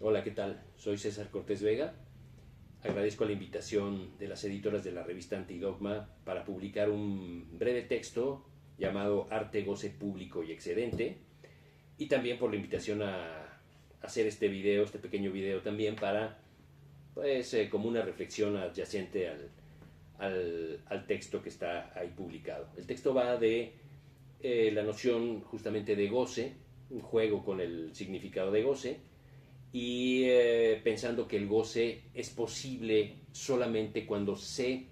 Hola, ¿qué tal? Soy César Cortés Vega. Agradezco la invitación de las editoras de la revista Antidogma para publicar un breve texto llamado Arte, Goce Público y Excedente, y también por la invitación a hacer este video, este pequeño video también para, pues, como una reflexión adyacente al texto que está ahí publicado. El texto va de la noción justamente de goce, un juego con el significado de goce, y pensando que el goce es posible solamente cuando se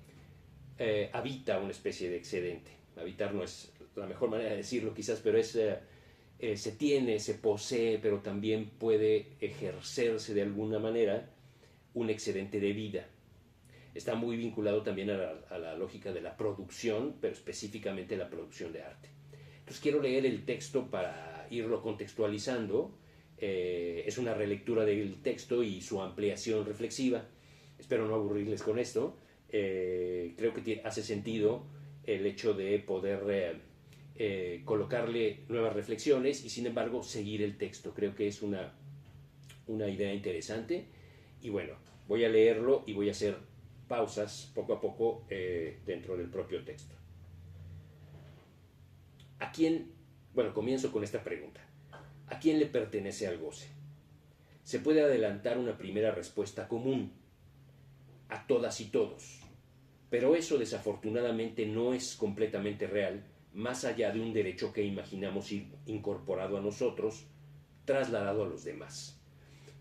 habita una especie de excedente. Habitar no es la mejor manera de decirlo quizás, pero es se tiene, se posee, pero también puede ejercerse de alguna manera un excedente de vida. Está muy vinculado también a la lógica de la producción, pero específicamente la producción de arte. Entonces quiero leer el texto para irlo contextualizando. Es una relectura del texto y su ampliación reflexiva. Espero no aburrirles con esto. Creo que hace sentido el hecho de poder colocarle nuevas reflexiones y sin embargo seguir el texto. Creo que es una idea interesante y bueno, voy a leerlo y voy a hacer pausas poco a poco dentro del propio texto. ¿A quién? Bueno, comienzo con esta pregunta. ¿A quién le pertenece al goce? Se puede adelantar una primera respuesta común: a todas y todos. Pero eso desafortunadamente no es completamente real, más allá de un derecho que imaginamos ir incorporado a nosotros, trasladado a los demás.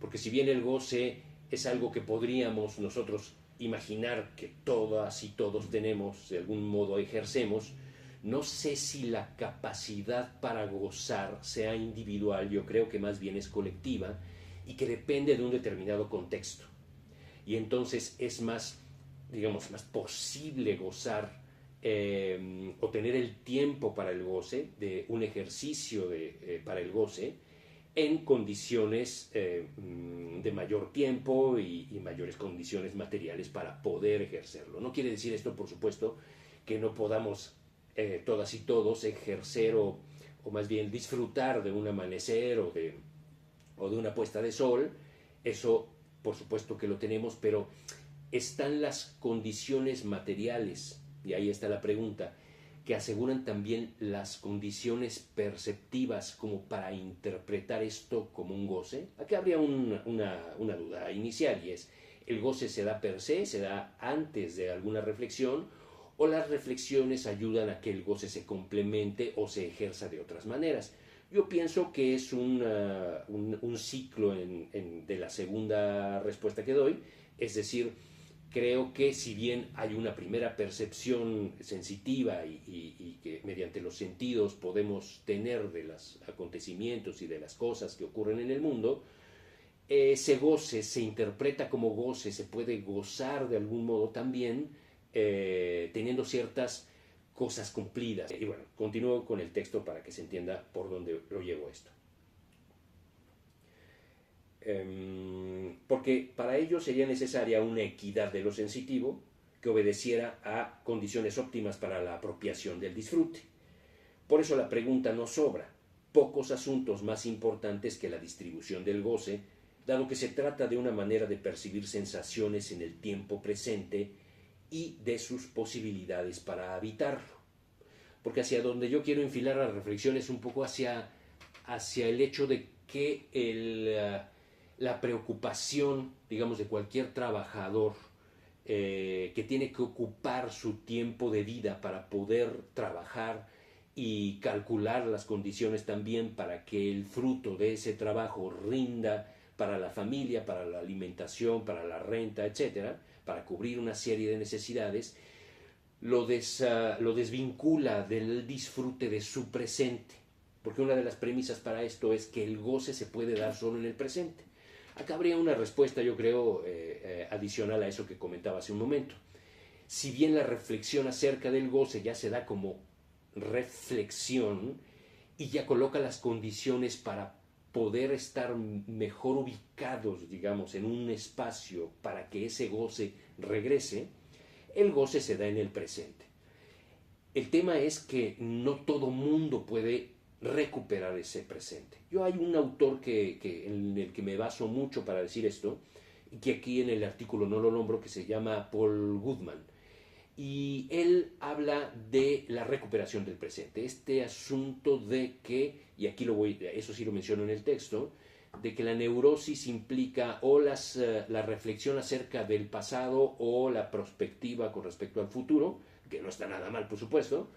Porque si bien el goce es algo que podríamos nosotros imaginar que todas y todos tenemos, de algún modo ejercemos, no sé si la capacidad para gozar sea individual. Yo creo que más bien es colectiva y que depende de un determinado contexto. Y entonces es más, digamos, más posible gozar o tener el tiempo para el goce, de un ejercicio para el goce, en condiciones de mayor tiempo y mayores condiciones materiales para poder ejercerlo. No quiere decir esto, por supuesto, que no podamos todas y todos ejercer o más bien disfrutar de un amanecer o de una puesta de sol. Eso, por supuesto que lo tenemos, pero están las condiciones materiales, y ahí está la pregunta, que aseguran también las condiciones perceptivas como para interpretar esto como un goce. Aquí habría una duda inicial, y es: ¿el goce se da per se, se da antes de alguna reflexión, o las reflexiones ayudan a que el goce se complemente o se ejerza de otras maneras? Yo pienso que es un ciclo de la segunda respuesta que doy, es decir, creo que si bien hay una primera percepción sensitiva y que mediante los sentidos podemos tener de los acontecimientos y de las cosas que ocurren en el mundo, ese goce se interpreta como goce, se puede gozar de algún modo también teniendo ciertas cosas cumplidas. Y bueno, continúo con el texto para que se entienda por dónde lo llevo esto. Porque para ello sería necesaria una equidad de lo sensitivo que obedeciera a condiciones óptimas para la apropiación del disfrute. Por eso la pregunta no sobra: pocos asuntos más importantes que la distribución del goce, dado que se trata de una manera de percibir sensaciones en el tiempo presente y de sus posibilidades para habitarlo. Porque hacia donde yo quiero enfilar la reflexión es un poco hacia el hecho de que la preocupación, digamos, de cualquier trabajador que tiene que ocupar su tiempo de vida para poder trabajar y calcular las condiciones también para que el fruto de ese trabajo rinda para la familia, para la alimentación, para la renta, etcétera, para cubrir una serie de necesidades, lo desvincula del disfrute de su presente, porque una de las premisas para esto es que el goce se puede dar solo en el presente. Acá habría una respuesta, yo creo, adicional a eso que comentaba hace un momento. Si bien la reflexión acerca del goce ya se da como reflexión y ya coloca las condiciones para poder estar mejor ubicados, digamos, en un espacio para que ese goce regrese, el goce se da en el presente. El tema es que no todo mundo puede recuperar ese presente. Yo hay un autor en el que me baso mucho para decir esto, y que aquí en el artículo no lo nombro, que se llama Paul Goodman. Y él habla de la recuperación del presente, este asunto de que, y aquí eso sí lo menciono en el texto, de que la neurosis implica o la reflexión acerca del pasado o la perspectiva con respecto al futuro, que no está nada mal, por supuesto,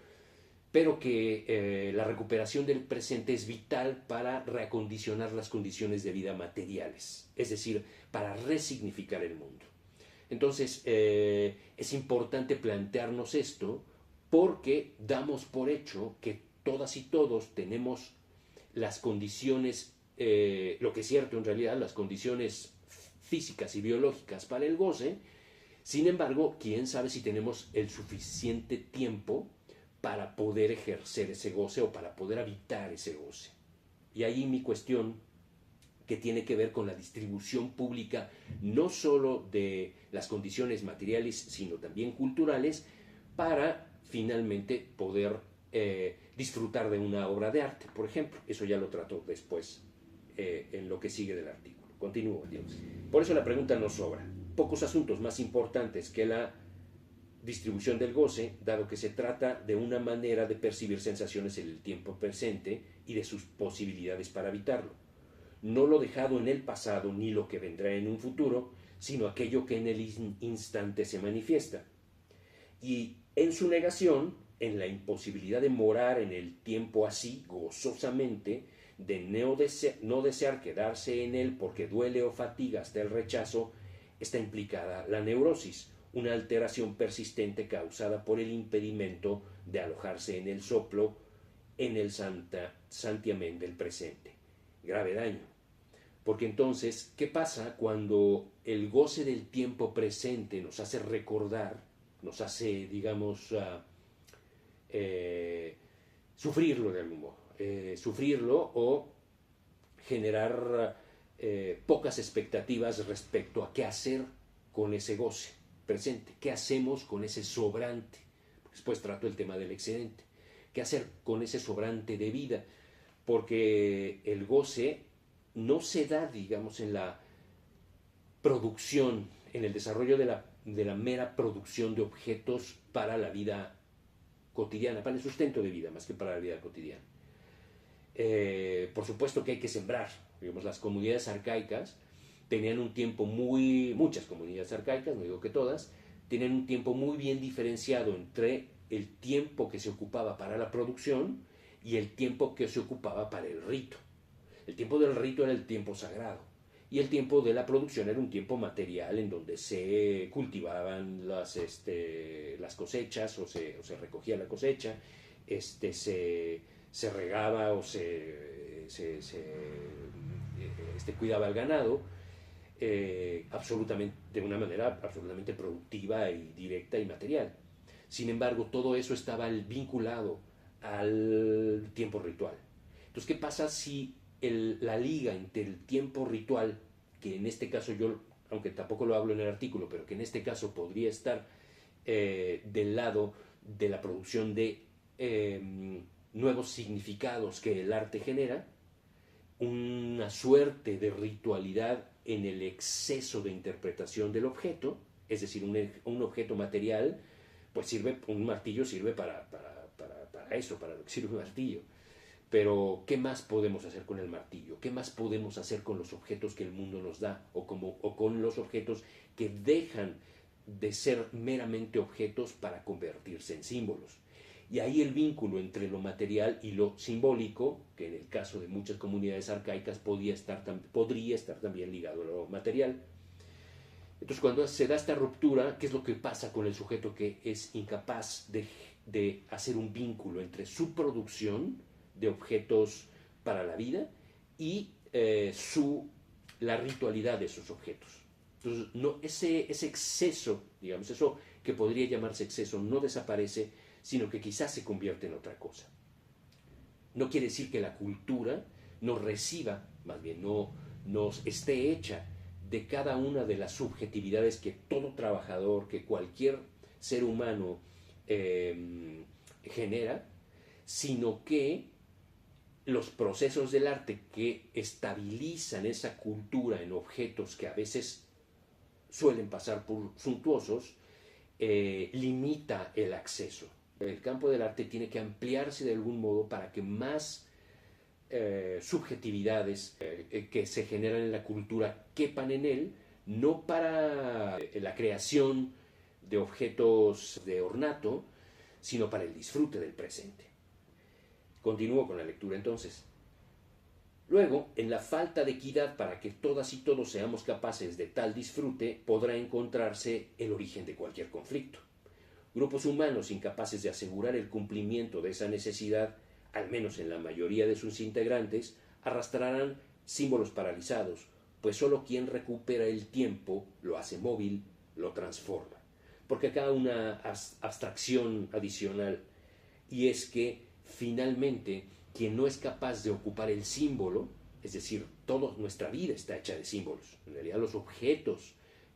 pero que la recuperación del presente es vital para reacondicionar las condiciones de vida materiales, es decir, para resignificar el mundo. Entonces, es importante plantearnos esto porque damos por hecho que todas y todos tenemos las condiciones, lo que es cierto en realidad, las condiciones físicas y biológicas para el goce. Sin embargo, quién sabe si tenemos el suficiente tiempo para poder ejercer ese goce o para poder habitar ese goce. Y ahí mi cuestión, que tiene que ver con la distribución pública no solo de las condiciones materiales, sino también culturales, para finalmente poder disfrutar de una obra de arte, por ejemplo. Eso ya lo trato después en lo que sigue del artículo. Continúo, Dios. Por eso la pregunta no sobra. Pocos asuntos más importantes que la distribución del goce, dado que se trata de una manera de percibir sensaciones en el tiempo presente y de sus posibilidades para habitarlo. No lo dejado en el pasado ni lo que vendrá en un futuro, sino aquello que en el instante se manifiesta. Y en su negación, en la imposibilidad de morar en el tiempo así, gozosamente, de no desear quedarse en él porque duele o fatiga hasta el rechazo, está implicada la neurosis, una alteración persistente causada por el impedimento de alojarse en el soplo, en el santiamén del presente. Grave daño. Porque entonces, ¿qué pasa cuando el goce del tiempo presente nos hace recordar, nos hace, digamos, sufrirlo de algún modo? Sufrirlo o generar pocas expectativas respecto a qué hacer con ese goce presente, qué hacemos con ese sobrante. Después trato el tema del excedente. ¿Qué hacer con ese sobrante de vida? Porque el goce no se da, digamos, en la producción, en el desarrollo de la mera producción de objetos para la vida cotidiana, para el sustento de vida, más que para la vida cotidiana. Por supuesto que hay que sembrar. Digamos, las comunidades arcaicas tenían un tiempo muchas comunidades arcaicas, no digo que todas, tenían un tiempo muy bien diferenciado entre el tiempo que se ocupaba para la producción y el tiempo que se ocupaba para el rito. El tiempo del rito era el tiempo sagrado y el tiempo de la producción era un tiempo material en donde se cultivaban las cosechas o se recogía la cosecha, se regaba o se cuidaba el ganado, de una manera absolutamente productiva y directa y material. Sin embargo, todo eso estaba vinculado al tiempo ritual. Entonces, ¿qué pasa si la liga entre el tiempo ritual, que en este caso yo, aunque tampoco lo hablo en el artículo, pero que en este caso podría estar del lado de la producción de nuevos significados que el arte genera, una suerte de ritualidad en el exceso de interpretación del objeto, es decir, un objeto material, pues un martillo sirve para eso, para lo que sirve un martillo. Pero, ¿qué más podemos hacer con el martillo? ¿Qué más podemos hacer con los objetos que el mundo nos da? O con los objetos que dejan de ser meramente objetos para convertirse en símbolos. Y ahí el vínculo entre lo material y lo simbólico, que en el caso de muchas comunidades arcaicas podría estar también ligado a lo material. Entonces, cuando se da esta ruptura, ¿qué es lo que pasa con el sujeto que es incapaz de hacer un vínculo entre su producción de objetos para la vida y la ritualidad de esos objetos? Entonces, ese exceso, digamos, eso que podría llamarse exceso, no desaparece, sino que quizás se convierte en otra cosa. No quiere decir que la cultura nos reciba, más bien nos esté hecha de cada una de las subjetividades que todo trabajador, que cualquier ser humano genera, sino que los procesos del arte que estabilizan esa cultura en objetos que a veces suelen pasar por suntuosos, limita el acceso. El campo del arte tiene que ampliarse de algún modo para que más subjetividades que se generan en la cultura quepan en él, no para la creación de objetos de ornato, sino para el disfrute del presente. Continúo con la lectura entonces. Luego, en la falta de equidad para que todas y todos seamos capaces de tal disfrute, podrá encontrarse el origen de cualquier conflicto. Grupos humanos incapaces de asegurar el cumplimiento de esa necesidad, al menos en la mayoría de sus integrantes, arrastrarán símbolos paralizados, pues solo quien recupera el tiempo lo hace móvil, lo transforma. Porque acá una abstracción adicional, y es que finalmente quien no es capaz de ocupar el símbolo, es decir, toda nuestra vida está hecha de símbolos, en realidad los objetos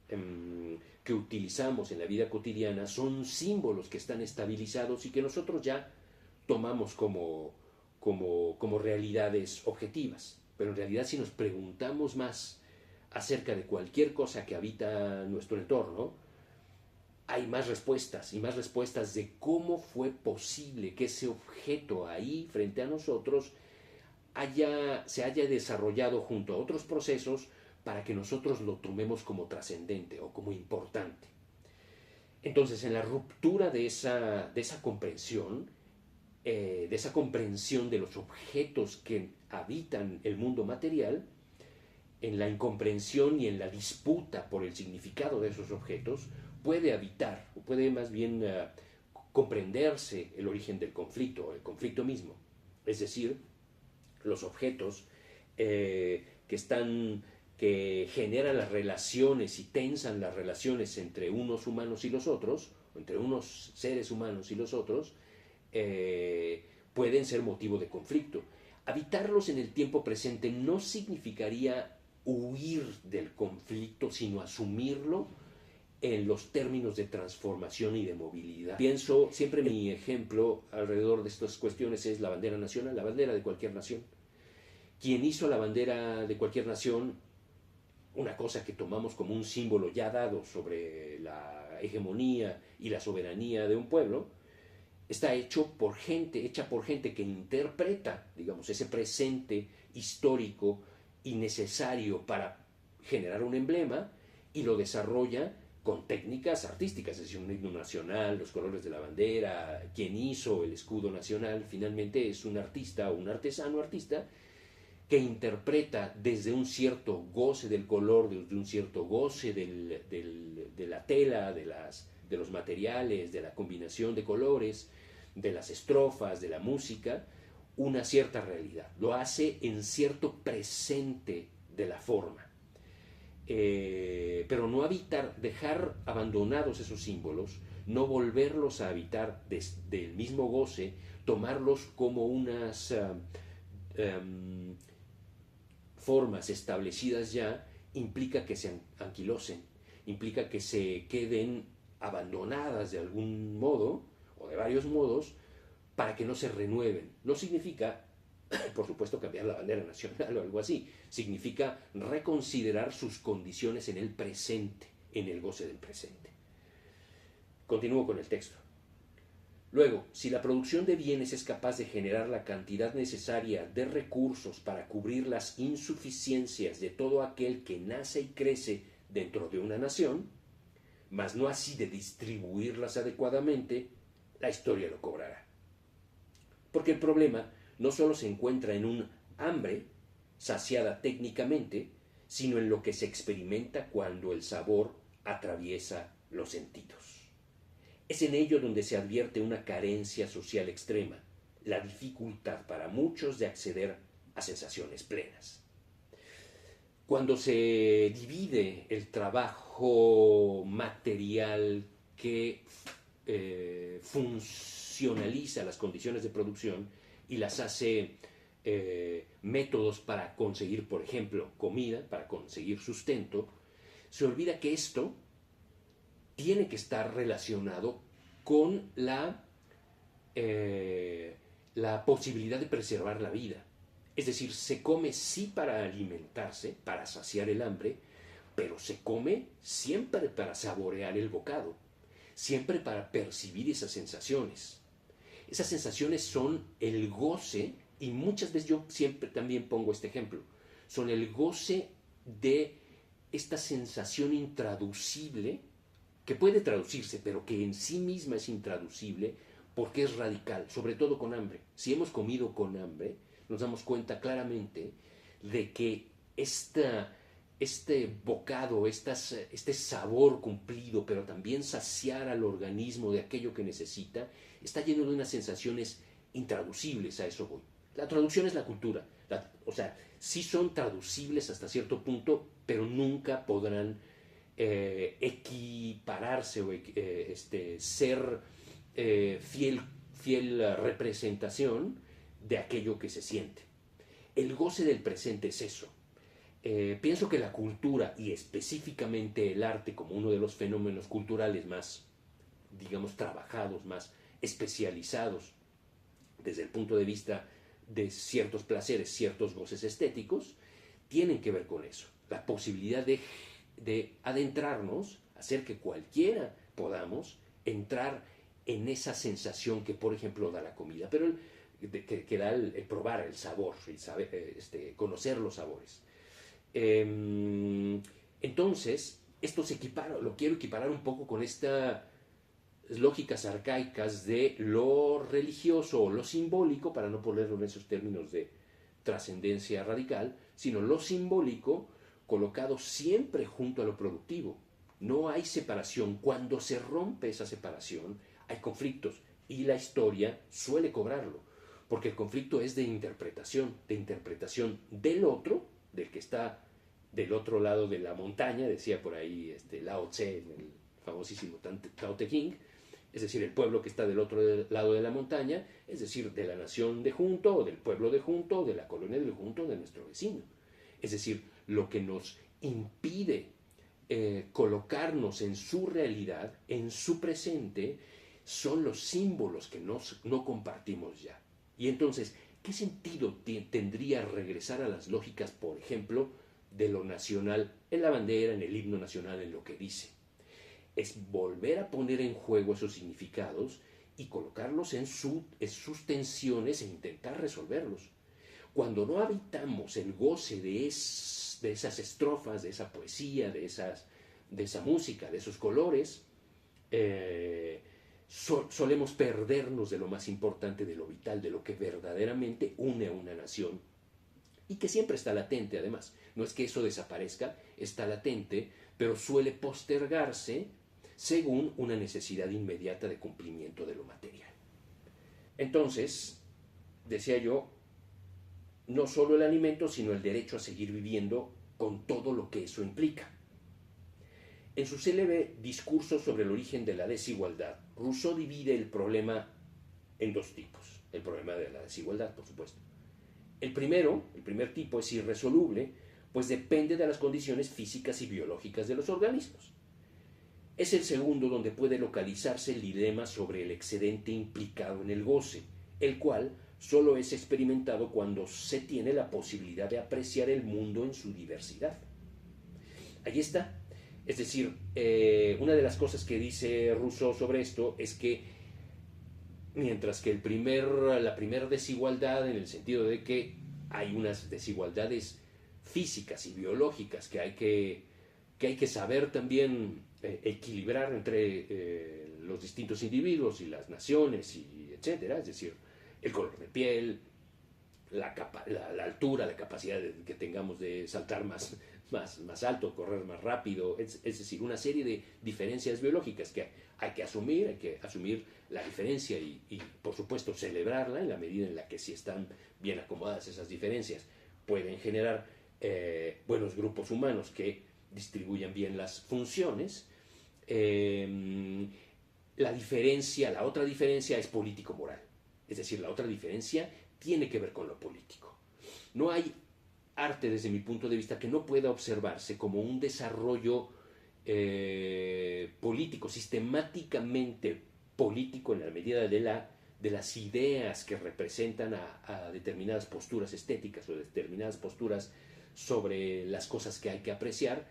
que utilizamos en la vida cotidiana son símbolos que están estabilizados y que nosotros ya tomamos como realidades objetivas. Pero en realidad, si nos preguntamos más acerca de cualquier cosa que habita nuestro entorno, hay más respuestas y más respuestas de cómo fue posible que ese objeto ahí frente a nosotros se haya desarrollado junto a otros procesos para que nosotros lo tomemos como trascendente o como importante. Entonces, en la ruptura de esa comprensión, de esa comprensión de los objetos que habitan el mundo material, en la incomprensión y en la disputa por el significado de esos objetos, puede habitar, o puede más bien comprenderse el origen del conflicto, el conflicto mismo. Es decir, los objetos que generan las relaciones y tensan las relaciones entre unos humanos y los otros, o entre unos seres humanos y los otros, pueden ser motivo de conflicto. Habitarlos en el tiempo presente no significaría huir del conflicto, sino asumirlo en los términos de transformación y de movilidad. Pienso, siempre mi ejemplo alrededor de estas cuestiones es la bandera nacional, la bandera de cualquier nación. Quien hizo la bandera de cualquier nación, una cosa que tomamos como un símbolo ya dado sobre la hegemonía y la soberanía de un pueblo, está hecha por gente que interpreta, digamos, ese presente histórico y necesario para generar un emblema y lo desarrolla con técnicas artísticas, es decir, un himno nacional, los colores de la bandera, quien hizo el escudo nacional, finalmente es un artista o un artesano artista que interpreta desde un cierto goce del color, desde un cierto goce de la tela, de los materiales, de la combinación de colores, de las estrofas, de la música, una cierta realidad. Lo hace en cierto presente de la forma. Pero no dejar abandonados esos símbolos, no volverlos a habitar desde el mismo goce, tomarlos como unas formas establecidas ya, implica que se anquilosen, implica que se queden abandonadas de algún modo, o de varios modos, para que no se renueven. No significa, por supuesto, cambiar la bandera nacional o algo así. Significa reconsiderar sus condiciones en el presente, en el goce del presente. Continúo con el texto. Luego, si la producción de bienes es capaz de generar la cantidad necesaria de recursos para cubrir las insuficiencias de todo aquel que nace y crece dentro de una nación, mas no así de distribuirlas adecuadamente, la historia lo cobrará. Porque el problema no solo se encuentra en un hambre saciada técnicamente, sino en lo que se experimenta cuando el sabor atraviesa los sentidos. Es en ello donde se advierte una carencia social extrema, la dificultad para muchos de acceder a sensaciones plenas. Cuando se divide el trabajo material que funcionaliza las condiciones de producción y las hace métodos para conseguir, por ejemplo, comida, para conseguir sustento, se olvida que esto tiene que estar relacionado con la posibilidad de preservar la vida. Es decir, se come sí para alimentarse, para saciar el hambre, pero se come siempre para saborear el bocado, siempre para percibir esas sensaciones. Esas sensaciones son el goce, y muchas veces yo siempre también pongo este ejemplo, son el goce de esta sensación intraducible, que puede traducirse, pero que en sí misma es intraducible porque es radical, sobre todo con hambre. Si hemos comido con hambre, nos damos cuenta claramente de que este bocado, este sabor cumplido, pero también saciar al organismo de aquello que necesita, está lleno de unas sensaciones intraducibles, a eso voy. La traducción es la cultura, o sea, sí son traducibles hasta cierto punto, pero nunca podrán equipararse o ser fiel representación de aquello que se siente. El goce del presente es eso. Pienso que la cultura, y específicamente el arte como uno de los fenómenos culturales más, digamos, trabajados, más especializados desde el punto de vista de ciertos placeres, ciertos goces estéticos, tienen que ver con eso. La posibilidad de adentrarnos, hacer que cualquiera podamos entrar en esa sensación que, por ejemplo, da la comida, pero que da el probar, el sabor, el saber, conocer los sabores. Entonces, esto se equipara, lo quiero equiparar un poco con estas lógicas arcaicas de lo religioso o lo simbólico, para no ponerlo en esos términos de trascendencia radical, sino lo simbólico colocado siempre junto a lo productivo. No hay separación. Cuando se rompe esa separación, hay conflictos, y la historia suele cobrarlo, porque el conflicto es de interpretación del otro, del que está del otro lado de la montaña, decía por ahí Lao Tse en el famosísimo Tao Te Ching, es decir, el pueblo que está del otro lado de la montaña, es decir, de la nación de junto, o del pueblo de junto, o de la colonia del junto, de nuestro vecino. Es decir, lo que nos impide colocarnos en su realidad, en su presente, son los símbolos que no compartimos ya. Y entonces, ¿qué sentido tendría regresar a las lógicas, por ejemplo, de lo nacional, en la bandera, en el himno nacional, en lo que dice? Es volver a poner en juego esos significados y colocarlos en sus tensiones e intentar resolverlos. Cuando no habitamos el goce de esas estrofas, de esa poesía, de esa música, de esos colores, solemos perdernos de lo más importante, de lo vital, de lo que verdaderamente une a una nación, y que siempre está latente además. No es que eso desaparezca, está latente, pero suele postergarse según una necesidad inmediata de cumplimiento de lo material. Entonces, decía yo, no solo el alimento, sino el derecho a seguir viviendo con todo lo que eso implica. En su célebre discurso sobre el origen de la desigualdad, Rousseau divide el problema en dos tipos. El problema de la desigualdad, por supuesto. El primer tipo es irresoluble, pues depende de las condiciones físicas y biológicas de los organismos. Es el segundo donde puede localizarse el dilema sobre el excedente implicado en el goce, el cual solo es experimentado cuando se tiene la posibilidad de apreciar el mundo en su diversidad. Ahí está. Es decir, una de las cosas que dice Rousseau sobre esto es que mientras que la primera desigualdad, en el sentido de que hay unas desigualdades físicas y biológicas que hay que saber también equilibrar entre los distintos individuos y las naciones, y etcétera, es decir, el color de piel, la altura, la capacidad que tengamos de saltar más alto, correr más rápido, es decir, una serie de diferencias biológicas que hay que asumir la diferencia y, por supuesto, celebrarla en la medida en la que, si están bien acomodadas esas diferencias, pueden generar buenos grupos humanos que distribuyan bien las funciones. La otra diferencia es político-moral, es decir, la otra diferencia tiene que ver con lo político. No hay arte, desde mi punto de vista, que no pueda observarse como un desarrollo político, sistemáticamente político, en la medida de la de las ideas que representan a determinadas posturas estéticas o determinadas posturas sobre las cosas que hay que apreciar,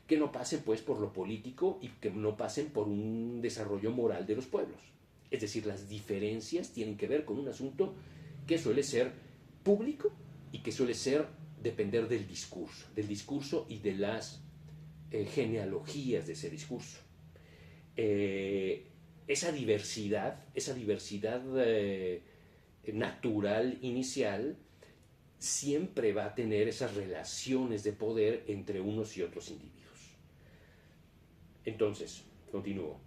que no pasen pues por lo político y que no pasen por un desarrollo moral de los pueblos. Es decir, las diferencias tienen que ver con un asunto que suele ser público y que suele ser depender del discurso y de las genealogías de ese discurso. Esa diversidad natural inicial siempre va a tener esas relaciones de poder entre unos y otros individuos. Entonces, continúo.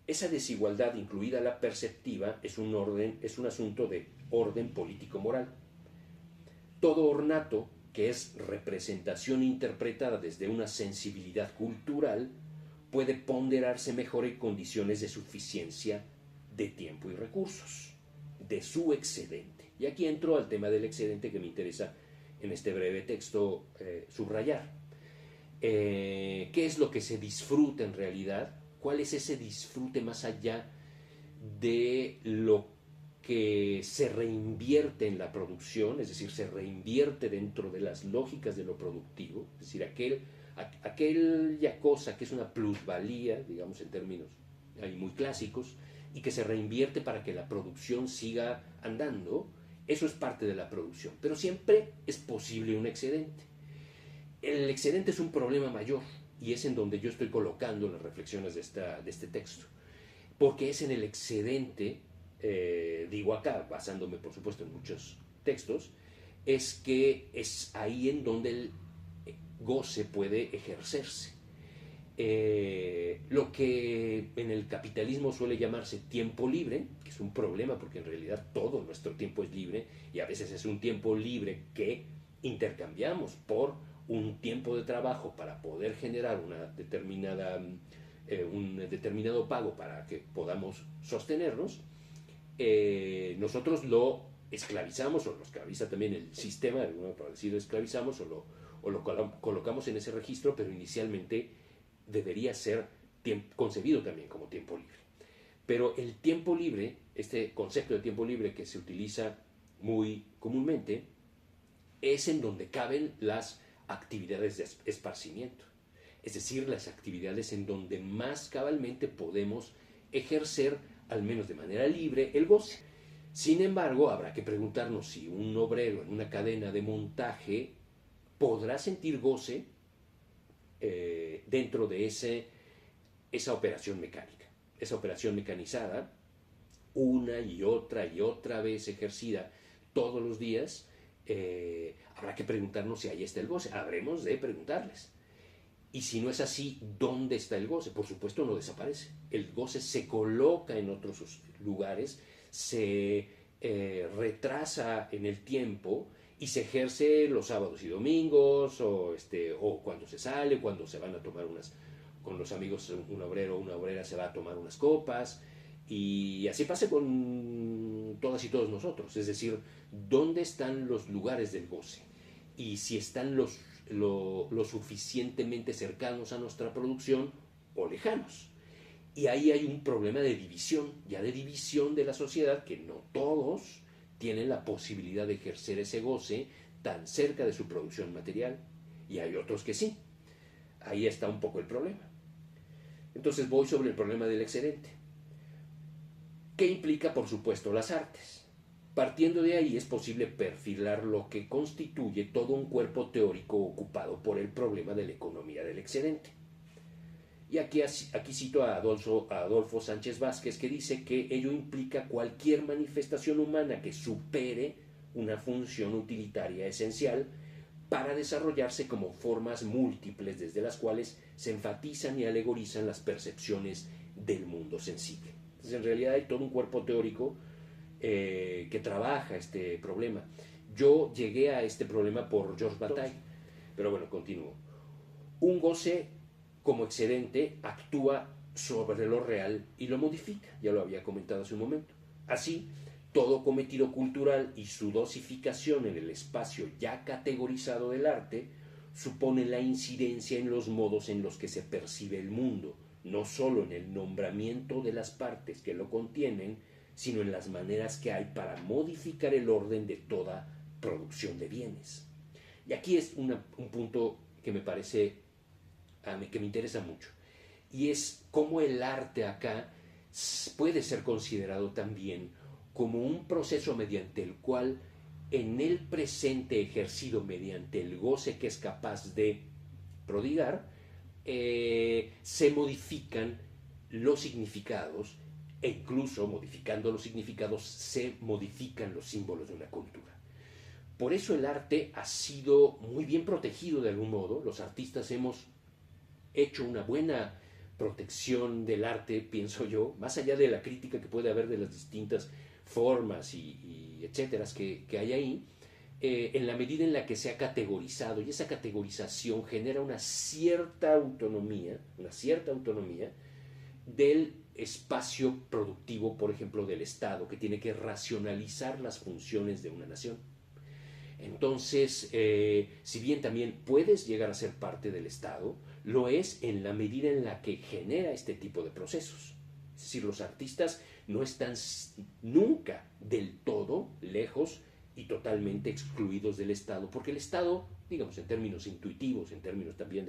Esa desigualdad, incluida la perceptiva, es un asunto de orden político-moral. Todo ornato, que es representación interpretada desde una sensibilidad cultural, puede ponderarse mejor en condiciones de suficiencia de tiempo y recursos, de su excedente. Y aquí entro al tema del excedente que me interesa en este breve texto subrayar. ¿Qué es lo que se disfruta en realidad? ¿Cuál es ese disfrute más allá de lo que se reinvierte en la producción, es decir, se reinvierte dentro de las lógicas de lo productivo, es decir, aquella cosa que es una plusvalía, digamos en términos ahí muy clásicos, y que se reinvierte para que la producción siga andando? Eso es parte de la producción, pero siempre es posible un excedente. El excedente es un problema mayor, y es en donde yo estoy colocando las reflexiones de este texto, porque es en el excedente, digo acá, basándome por supuesto en muchos textos, es que es ahí en donde el goce puede ejercerse. Lo que en el capitalismo suele llamarse tiempo libre, que es un problema porque en realidad todo nuestro tiempo es libre, y a veces es un tiempo libre que intercambiamos por un tiempo de trabajo para poder generar un determinado pago para que podamos sostenernos. Nosotros lo esclavizamos, o lo esclaviza también el sistema, de alguna manera parecido esclavizamos, o lo colocamos en ese registro, pero inicialmente debería ser concebido también como tiempo libre. Pero el tiempo libre, este concepto de tiempo libre que se utiliza muy comúnmente, es en donde caben las actividades de esparcimiento, es decir, las actividades en donde más cabalmente podemos ejercer, al menos de manera libre, el goce. Sin embargo, habrá que preguntarnos si un obrero en una cadena de montaje podrá sentir goce dentro de esa operación mecánica, esa operación mecanizada, una y otra vez ejercida todos los días. Habrá que preguntarnos si ahí está el goce. Habremos de preguntarles. Y si no es así, ¿dónde está el goce? Por supuesto no desaparece. El goce se coloca en otros lugares, se retrasa en el tiempo y se ejerce los sábados y domingos, o cuando se sale, cuando se van a tomar con los amigos, un obrero o una obrera se va a tomar unas copas, y así pasa con todas y todos nosotros. Es decir, ¿dónde están los lugares del goce? Y si están lo suficientemente cercanos a nuestra producción o lejanos. Y ahí hay un problema de división, ya de división de la sociedad, que no todos tienen la posibilidad de ejercer ese goce tan cerca de su producción material, y hay otros que sí. Ahí está un poco el problema. Entonces voy sobre el problema del excedente. ¿Qué implica, por supuesto, las artes? Partiendo de ahí es posible perfilar lo que constituye todo un cuerpo teórico ocupado por el problema de la economía del excedente. Y aquí cito a Adolfo Sánchez Vázquez, que dice que ello implica cualquier manifestación humana que supere una función utilitaria esencial para desarrollarse como formas múltiples desde las cuales se enfatizan y alegorizan las percepciones del mundo sensible. Entonces, en realidad hay todo un cuerpo teórico que trabaja este problema. Yo llegué a este problema por Georges Bataille, pero bueno, continúo. Un goce como excedente actúa sobre lo real y lo modifica, ya lo había comentado hace un momento. Así, todo cometido cultural y su dosificación en el espacio ya categorizado del arte supone la incidencia en los modos en los que se percibe el mundo, no solo en el nombramiento de las partes que lo contienen, sino en las maneras que hay para modificar el orden de toda producción de bienes. Y aquí es un punto que me parece, que me interesa mucho, y es cómo el arte acá puede ser considerado también como un proceso mediante el cual en el presente ejercido mediante el goce que es capaz de prodigar, se modifican los significados e incluso modificando los significados se modifican los símbolos de una cultura. Por eso el arte ha sido muy bien protegido de algún modo. Los artistas hemos hecho una buena protección del arte, pienso yo, más allá de la crítica que puede haber de las distintas formas y etcétera que hay ahí, en la medida en la que se ha categorizado, y esa categorización genera una cierta autonomía del espacio productivo, por ejemplo, del Estado, que tiene que racionalizar las funciones de una nación. Entonces, si bien también puedes llegar a ser parte del Estado, lo es en la medida en la que genera este tipo de procesos. Es decir, los artistas no están nunca del todo lejos y totalmente excluidos del Estado, porque el Estado, digamos en términos intuitivos, en términos también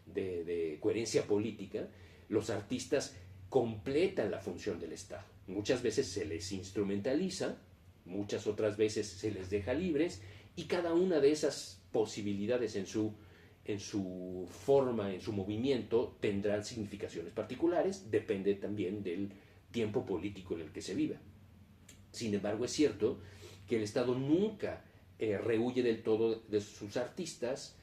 de coherencia política, los artistas completan la función del Estado. Muchas veces se les instrumentaliza, muchas otras veces se les deja libres, y cada una de esas posibilidades en su forma, en su movimiento, tendrán significaciones particulares, depende también del tiempo político en el que se viva. Sin embargo, es cierto que el Estado nunca rehuye del todo de sus artistas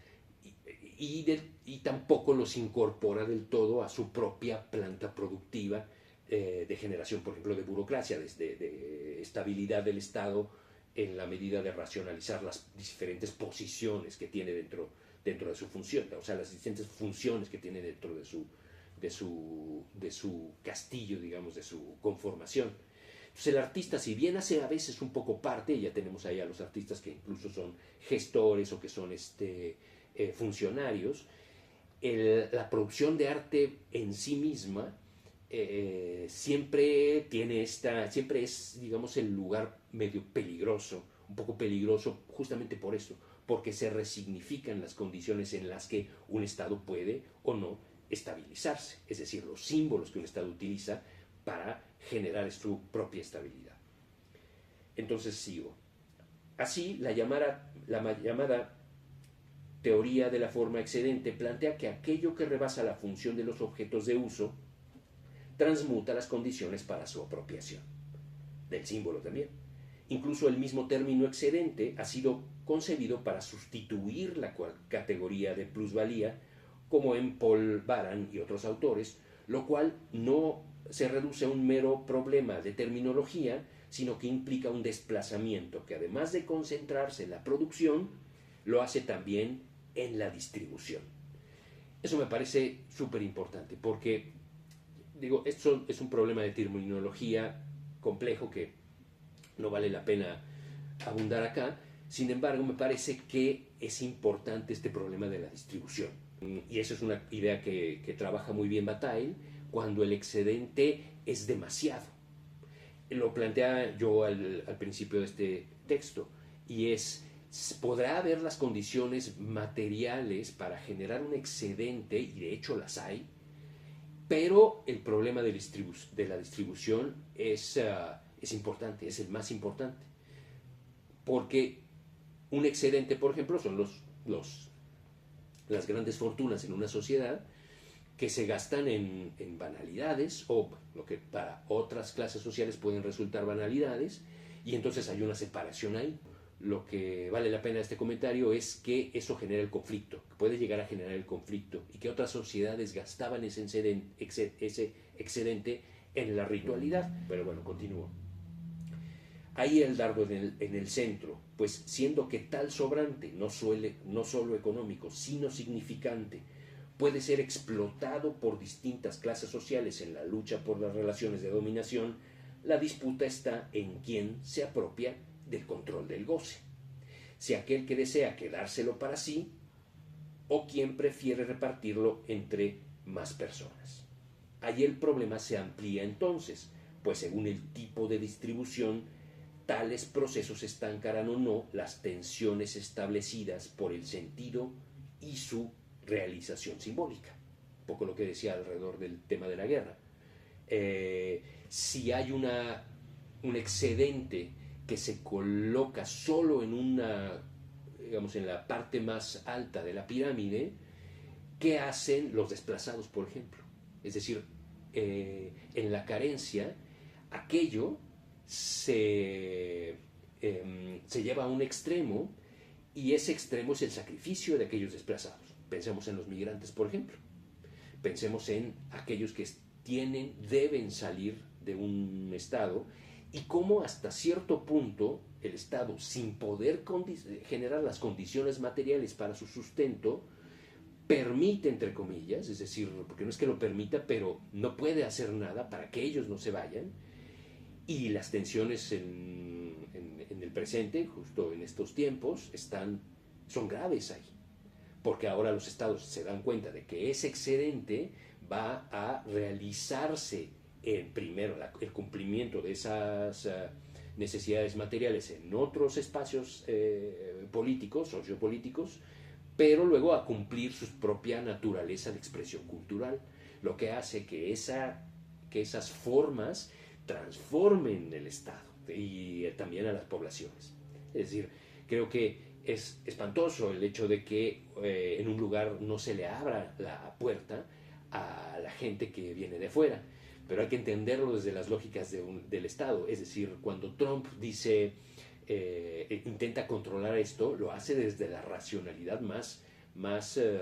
y tampoco los incorpora del todo a su propia planta productiva de generación, por ejemplo, de burocracia, de estabilidad del Estado en la medida de racionalizar las diferentes posiciones que tiene dentro de su función, o sea, las distintas funciones que tiene dentro de su castillo, digamos, de su conformación. Entonces el artista, si bien hace a veces un poco parte, ya tenemos ahí a los artistas que incluso son gestores o que son funcionarios, la producción de arte en sí misma siempre es, digamos, el lugar medio peligroso, un poco peligroso justamente por eso, porque se resignifican las condiciones en las que un Estado puede o no estabilizarse, es decir, los símbolos que un Estado utiliza para generar su propia estabilidad. Entonces sigo. Así, la llamada teoría de la forma excedente plantea que aquello que rebasa la función de los objetos de uso transmuta las condiciones para su apropiación, del símbolo también. Incluso el mismo término excedente ha sido concebido para sustituir la categoría de plusvalía, como en Paul Baran y otros autores, lo cual no se reduce a un mero problema de terminología, sino que implica un desplazamiento que, además de concentrarse en la producción, lo hace también en la distribución. Eso me parece súper importante, porque, digo, esto es un problema de terminología complejo que no vale la pena abundar acá. Sin embargo, me parece que es importante este problema de la distribución. Y eso es una idea que trabaja muy bien Bataille, cuando el excedente es demasiado. Lo plantea yo al principio de este texto, y podrá haber las condiciones materiales para generar un excedente, y de hecho las hay, pero el problema de la distribución es importante, es el más importante, porque un excedente, por ejemplo, son las grandes fortunas en una sociedad que se gastan en banalidades, o lo que para otras clases sociales pueden resultar banalidades, y entonces hay una separación ahí. Lo que vale la pena de este comentario es que eso genera el conflicto, que puede llegar a generar el conflicto, y que otras sociedades gastaban ese excedente en la ritualidad. Pero bueno, continúo. Ahí el dardo en el centro, pues siendo que tal sobrante, no solo económico, sino significante, puede ser explotado por distintas clases sociales en la lucha por las relaciones de dominación, la disputa está en quién se apropia del control del goce, si aquel que desea quedárselo para sí o quien prefiere repartirlo entre más personas. Ahí el problema se amplía entonces, pues según el tipo de distribución, tales procesos estancarán o no las tensiones establecidas por el sentido y su realización simbólica. Un poco lo que decía alrededor del tema de la guerra. Si hay un excedente que se coloca solo en una, digamos, en la parte más alta de la pirámide, ¿qué hacen los desplazados, por ejemplo? Es decir, en la carencia, aquello se lleva a un extremo y ese extremo es el sacrificio de aquellos desplazados. Pensemos en los migrantes, por ejemplo. Pensemos en aquellos que deben salir de un estado y cómo hasta cierto punto el Estado, sin poder generar las condiciones materiales para su sustento, permite, entre comillas, es decir, porque no es que lo permita, pero no puede hacer nada para que ellos no se vayan, y las tensiones en el presente, justo en estos tiempos, son graves ahí, porque ahora los estados se dan cuenta de que ese excedente va a realizarse primero el cumplimiento de esas necesidades materiales en otros espacios políticos, sociopolíticos, pero luego a cumplir su propia naturaleza de expresión cultural, lo que hace que esas formas transformen el Estado y también a las poblaciones. Es decir, creo que es espantoso el hecho de que en un lugar no se le abra la puerta a la gente que viene de fuera, pero hay que entenderlo desde las lógicas del Estado. Es decir, cuando Trump dice intenta controlar esto, lo hace desde la racionalidad más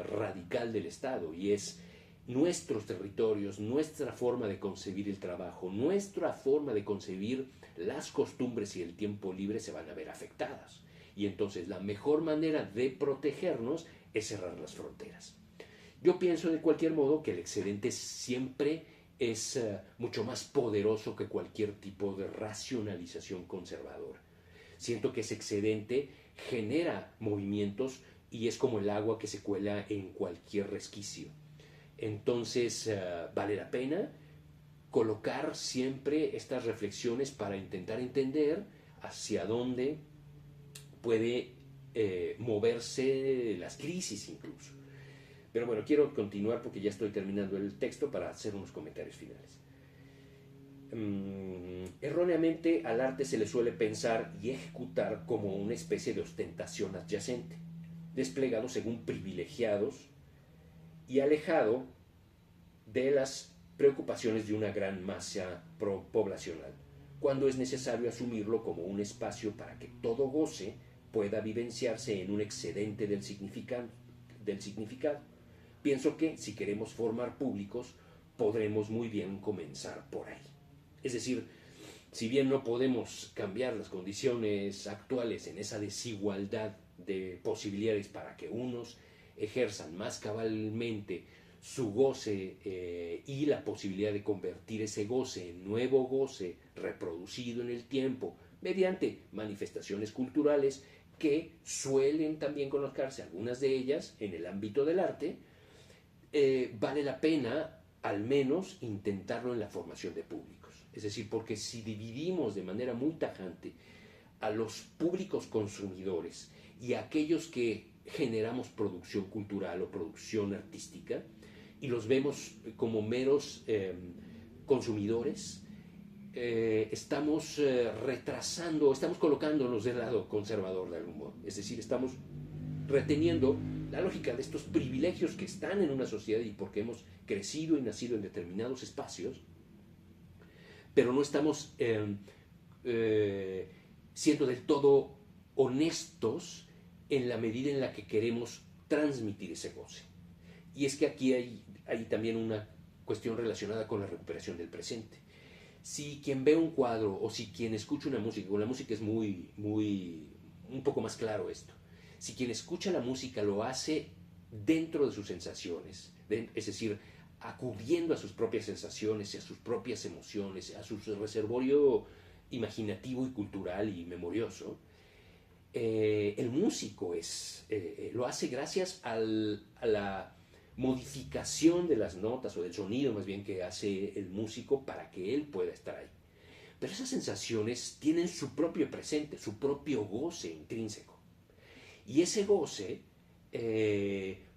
radical del Estado, y es nuestros territorios, nuestra forma de concebir el trabajo, nuestra forma de concebir las costumbres y el tiempo libre se van a ver afectadas. Y entonces la mejor manera de protegernos es cerrar las fronteras. Yo pienso de cualquier modo que el excedente siempre es mucho más poderoso que cualquier tipo de racionalización conservadora. Siento que ese excedente genera movimientos y es como el agua que se cuela en cualquier resquicio. Entonces vale la pena colocar siempre estas reflexiones para intentar entender hacia dónde puede moverse las crisis incluso. Pero bueno, quiero continuar porque ya estoy terminando el texto para hacer unos comentarios finales. Erróneamente al arte se le suele pensar y ejecutar como una especie de ostentación adyacente, desplegado según privilegiados y alejado de las preocupaciones de una gran masa poblacional, cuando es necesario asumirlo como un espacio para que todo goce pueda vivenciarse en un excedente del significado. Pienso que si queremos formar públicos, podremos muy bien comenzar por ahí. Es decir, si bien no podemos cambiar las condiciones actuales en esa desigualdad de posibilidades para que unos ejerzan más cabalmente su goce y la posibilidad de convertir ese goce en nuevo goce reproducido en el tiempo mediante manifestaciones culturales que suelen también colocarse, algunas de ellas en el ámbito del arte, vale la pena al menos intentarlo en la formación de públicos. Es decir, porque si dividimos de manera muy tajante a los públicos consumidores y a aquellos que generamos producción cultural o producción artística y los vemos como meros consumidores, estamos retrasando, estamos colocándonos del lado conservador de algún modo. Es decir, estamos reteniendo la lógica de estos privilegios que están en una sociedad y porque hemos crecido y nacido en determinados espacios, pero no estamos siendo del todo honestos en la medida en la que queremos transmitir ese goce. Y es que aquí hay también una cuestión relacionada con la recuperación del presente. Si quien ve un cuadro o si quien escucha una música, con la música es un poco más claro esto. Si quien escucha la música lo hace dentro de sus sensaciones, es decir, acudiendo a sus propias sensaciones y a sus propias emociones, a su reservorio imaginativo y cultural y memorioso, el músico lo hace gracias a la modificación de las notas o del sonido más bien que hace el músico para que él pueda estar ahí. Pero esas sensaciones tienen su propio presente, su propio goce intrínseco. Y ese goce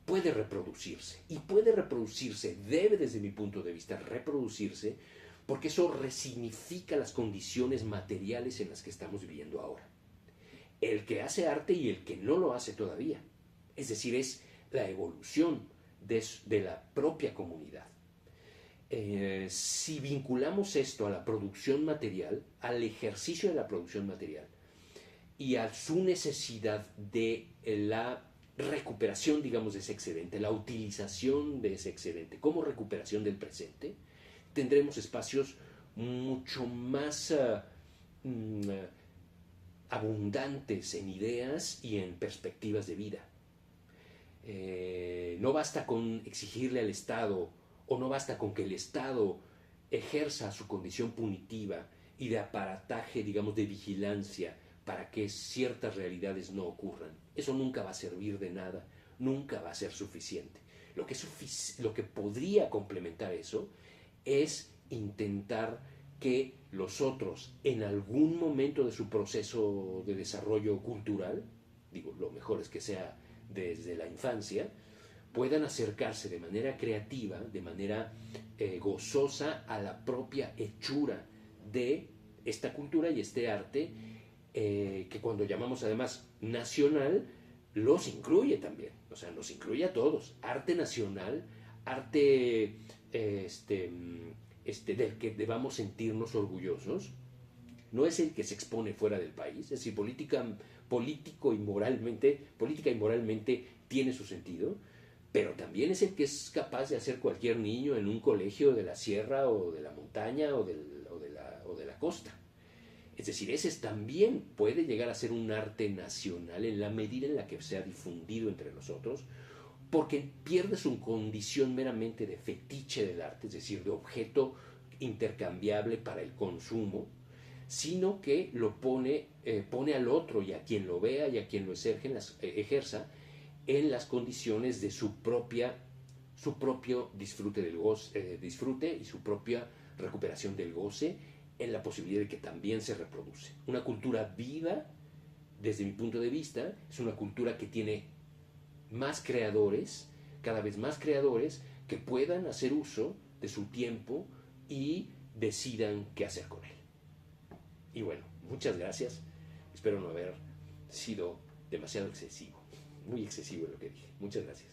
puede reproducirse. Y puede reproducirse, debe desde mi punto de vista reproducirse, porque eso resignifica las condiciones materiales en las que estamos viviendo ahora. El que hace arte y el que no lo hace todavía. Es decir, es la evolución de la propia comunidad. Si vinculamos esto a la producción material, al ejercicio de la producción material y a su necesidad de la recuperación, digamos, de ese excedente, la utilización de ese excedente como recuperación del presente, tendremos espacios mucho más abundantes en ideas y en perspectivas de vida. No basta con exigirle al Estado, o no basta con que el Estado ejerza su condición punitiva y de aparataje, digamos, de vigilancia para que ciertas realidades no ocurran. Eso nunca va a servir de nada, nunca va a ser suficiente. Lo que podría complementar eso es intentar que los otros, en algún momento de su proceso de desarrollo cultural, digo, lo mejor es que sea desde la infancia, puedan acercarse de manera creativa, de manera gozosa a la propia hechura de esta cultura y este arte, que cuando llamamos además nacional, los incluye también, o sea, nos incluye a todos. Arte nacional, arte del que debamos sentirnos orgullosos, no es el que se expone fuera del país, es decir, política y moralmente tiene su sentido, pero también es el que es capaz de hacer cualquier niño en un colegio de la sierra o de la montaña o de la costa. Es decir, ese también puede llegar a ser un arte nacional en la medida en la que sea difundido entre nosotros, porque pierde su condición meramente de fetiche del arte, es decir, de objeto intercambiable para el consumo, sino que lo pone al otro y a quien lo vea y a quien lo ejerza en las condiciones de su propio disfrute del goce, disfrute y su propia recuperación del goce, en la posibilidad de que también se reproduce. Una cultura viva, desde mi punto de vista, es una cultura que tiene más creadores, cada vez más creadores, que puedan hacer uso de su tiempo y decidan qué hacer con él. Y bueno, muchas gracias. Espero no haber sido demasiado excesivo, muy excesivo en lo que dije. Muchas gracias.